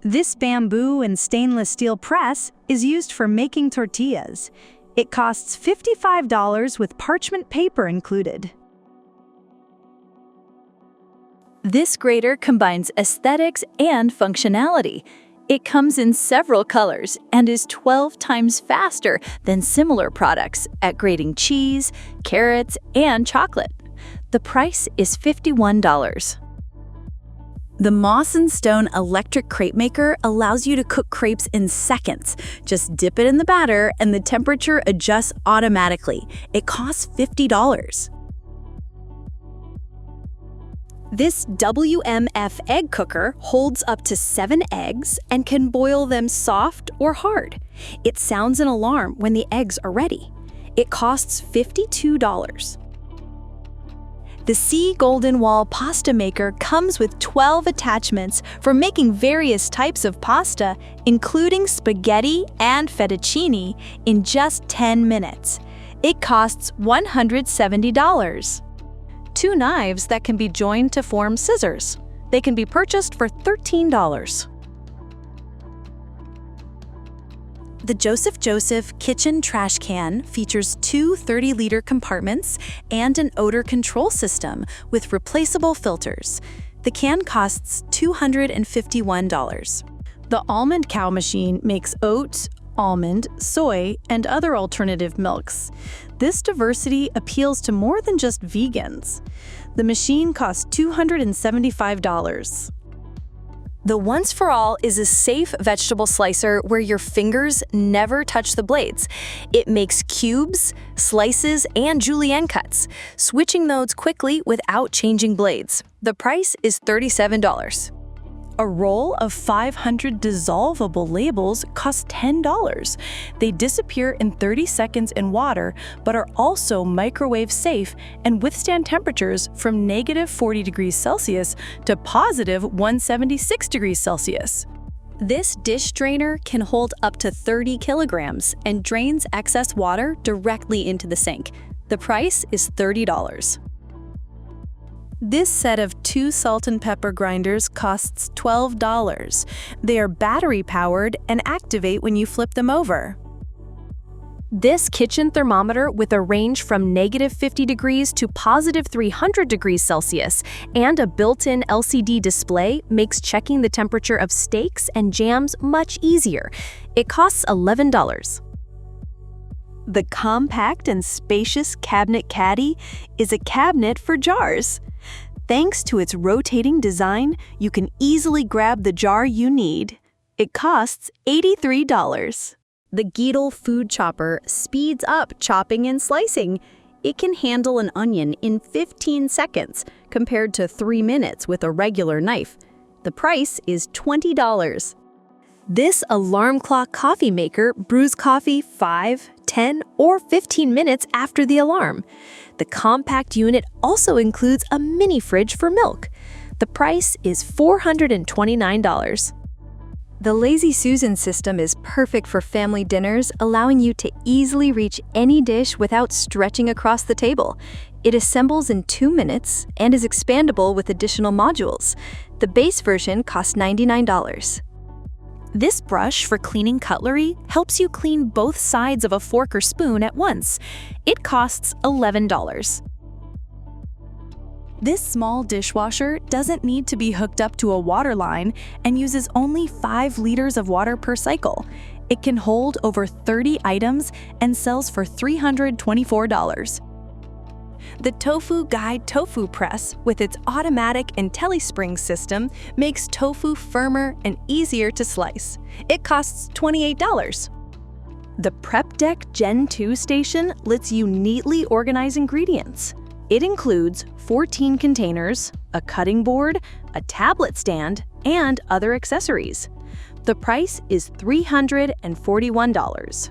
This bamboo and stainless steel press is used for making tortillas. It costs $55 with parchment paper included. This grater combines aesthetics and functionality. It comes in several colors and is 12 times faster than similar products at grating cheese, carrots, and chocolate. The price is $51. The Moss & Stone electric crepe maker allows you to cook crepes in seconds. Just dip it in the batter and the temperature adjusts automatically. It costs $50. This WMF egg cooker holds up to 7 eggs and can boil them soft or hard. It sounds an alarm when the eggs are ready. It costs $52. The Sea Golden Wall pasta maker comes with 12 attachments for making various types of pasta, including spaghetti and fettuccine, in just 10 minutes. It costs $170. 2 knives that can be joined to form scissors. They can be purchased for $13. The Joseph kitchen trash can features 2 30-liter compartments and an odor control system with replaceable filters. The can costs $251. The Almond Cow machine makes oat, almond, soy, and other alternative milks. This diversity appeals to more than just vegans. The machine costs $275. The Once For All is a safe vegetable slicer where your fingers never touch the blades. It makes cubes, slices, and julienne cuts, switching those quickly without changing blades. The price is $37. A roll of 500 dissolvable labels costs $10. They disappear in 30 seconds in water, but are also microwave safe and withstand temperatures from -40 degrees Celsius to positive 176 degrees Celsius. This dish drainer can hold up to 30 kilograms and drains excess water directly into the sink. The price is $30. This set of 2 salt and pepper grinders costs $12. They are battery-powered and activate when you flip them over. This kitchen thermometer with a range from -50 degrees to positive 300 degrees Celsius and a built-in LCD display makes checking the temperature of steaks and jams much easier. It costs $11. The compact and spacious Cabinet Caddy is a cabinet for jars. Thanks to its rotating design, you can easily grab the jar you need. It costs $83. The Geedle food chopper speeds up chopping and slicing. It can handle an onion in 15 seconds compared to 3 minutes with a regular knife. The price is $20. This alarm clock coffee maker brews coffee 5, 10, or 15 minutes after the alarm. The compact unit also includes a mini fridge for milk. The price is $429. The Lazy Susan system is perfect for family dinners, allowing you to easily reach any dish without stretching across the table. It assembles in 2 minutes and is expandable with additional modules. The base version costs $99. This brush for cleaning cutlery helps you clean both sides of a fork or spoon at once. It costs $11. This small dishwasher doesn't need to be hooked up to a water line and uses only 5 liters of water per cycle. It can hold over 30 items and sells for $324. The Tofu Guide tofu press, with its automatic IntelliSpring system, makes tofu firmer and easier to slice. It costs $28. The Prep Deck Gen 2 station lets you neatly organize ingredients. It includes 14 containers, a cutting board, a tablet stand, and other accessories. The price is $341.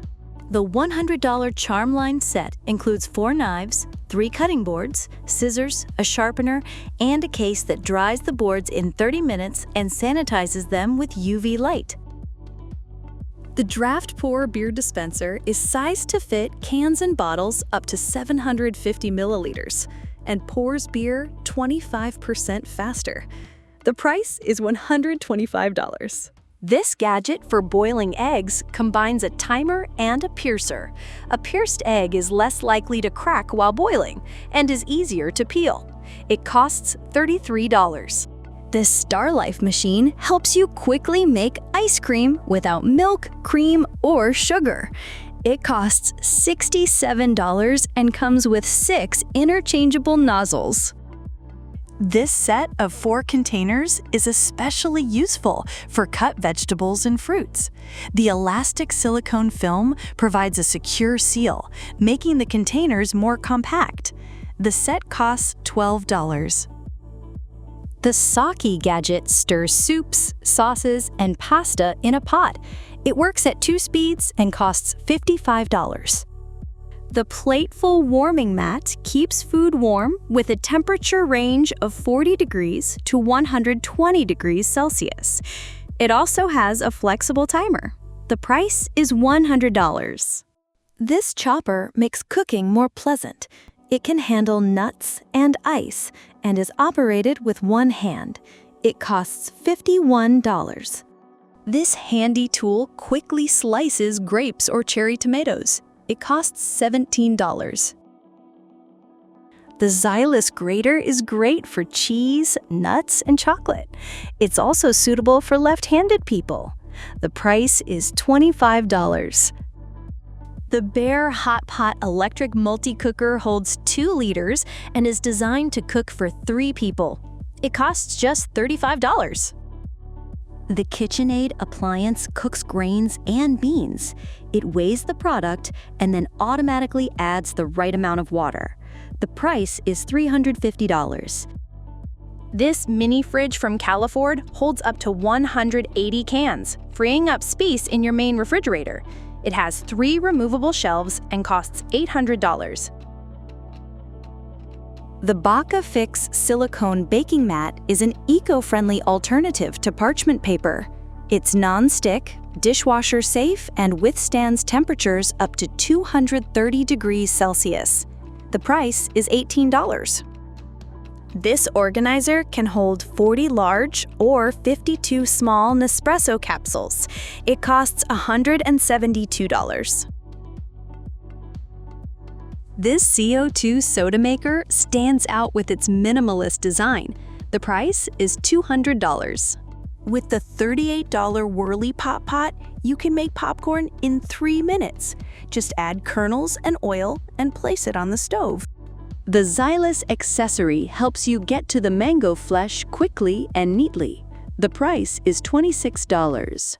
The $100 Charm Line set includes 4 knives, 3 cutting boards, scissors, a sharpener, and a case that dries the boards in 30 minutes and sanitizes them with UV light. The Draft Pour beer dispenser is sized to fit cans and bottles up to 750 milliliters and pours beer 25% faster. The price is $125. This gadget for boiling eggs combines a timer and a piercer. A pierced egg is less likely to crack while boiling and is easier to peel. It costs $33. This StarLife machine helps you quickly make ice cream without milk, cream, or sugar. It costs $67 and comes with 6 interchangeable nozzles. This set of 4 containers is especially useful for cut vegetables and fruits. The elastic silicone film provides a secure seal, making the containers more compact. The set costs $12. The Saki gadget stirs soups, sauces, and pasta in a pot. It works at 2 speeds and costs $55. The Plateful warming mat keeps food warm with a temperature range of 40 degrees to 120 degrees Celsius. It also has a flexible timer. The price is $100. This chopper makes cooking more pleasant. It can handle nuts and ice and is operated with one hand. It costs $51. This handy tool quickly slices grapes or cherry tomatoes. It costs $17. The Xylus grater is great for cheese, nuts, and chocolate. It's also suitable for left-handed people. The price is $25. The Bear Hot Pot electric multi-cooker holds 2 liters and is designed to cook for 3 people. It costs just $35. The KitchenAid appliance cooks grains and beans. It weighs the product and then automatically adds the right amount of water. The price is $350. This mini fridge from Califord holds up to 180 cans, freeing up space in your main refrigerator. It has 3 removable shelves and costs $800. The Baca Fix silicone baking mat is an eco-friendly alternative to parchment paper. It's non-stick, dishwasher safe, and withstands temperatures up to 230 degrees Celsius. The price is $18. This organizer can hold 40 large or 52 small Nespresso capsules. It costs $172. This CO2 soda maker stands out with its minimalist design. The price is $200. With the $38 Whirly Pop Pot, you can make popcorn in 3 minutes. Just add kernels and oil and place it on the stove. The Xylus accessory helps you get to the mango flesh quickly and neatly. The price is $26.